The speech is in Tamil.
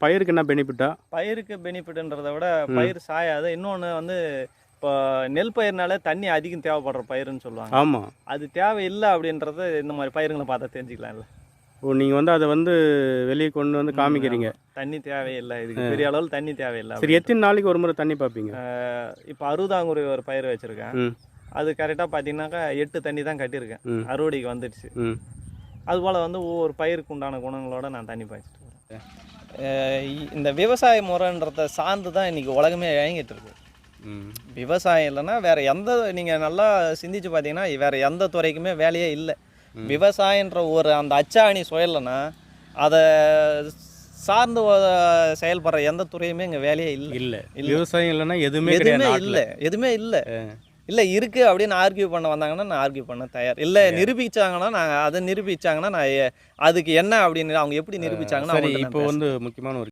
பயிருக்கு என்ன பெனிஃபிட்டா? பயிருக்கு பெனிஃபிட்ன்றதை விட பயிர் சாயாது. இன்னொன்று வந்து இப்போ நெல் பயிர்னாலே தண்ணி அதிகம் தேவைப்படுற பயிருன்னு சொல்லுவாங்க. ஆமாம். அது தேவையில்லை அப்படின்றது இந்த மாதிரி பயிருங்களை பார்த்தா தெரிஞ்சுக்கலாம்ல. ஓ, நீங்கள் வந்து அதை வந்து வெளியே கொண்டு வந்து காமிக்கிறீங்க. தண்ணி தேவையில்லை, இதுக்கு பெரிய அளவில் தண்ணி தேவையில்லை. சரி, எத்தனை நாளைக்கு ஒரு முறை தண்ணி பார்ப்பீங்க? இப்போ அறுபதாங்குறி ஒரு பயிர் வச்சுருக்கேன். அது கரெக்டாக பார்த்தீங்கன்னாக்கா 8 தண்ணி தான் கட்டியிருக்கேன். அறுவடைக்கு வந்துடுச்சு. அதுபோல் வந்து ஒவ்வொரு பயிருக்கு உண்டான குணங்களோட நான் தண்ணி பாய்ச்சிட்டு வரேன். இந்த விவசாய முறைன்றதை சார்ந்து தான் இன்றைக்கி உலகமே இயங்கிட்டு இருக்கு. விவசாயம் இல்லைன்னா வேறு எந்த, நீங்கள் நல்லா சிந்திச்சு பார்த்தீங்கன்னா வேறு எந்த துறைக்குமே வேலையே இல்லை. விவசாயன்ற ஒரு அந்த அச்சாணி சுயலைன்னா அதை சார்ந்து செயல்படுற எந்த துறையுமே இங்கே வேலையே இல்லை. விவசாயம் இல்லைன்னா எதுவுமே இல்லை, எதுவுமே இல்லை. இல்லை இருக்குது அப்படின்னு ஆர்கியூ பண்ண வந்தாங்கன்னா நான் ஆர்கியூ பண்ண தயார். இல்லை நிரூபிச்சாங்கன்னா நான் அதை நிரூபிச்சாங்கன்னா நான் அதுக்கு என்ன அப்படின்னு அவங்க எப்படி நிரூபிச்சாங்கன்னா. இப்போ வந்து முக்கியமான ஒரு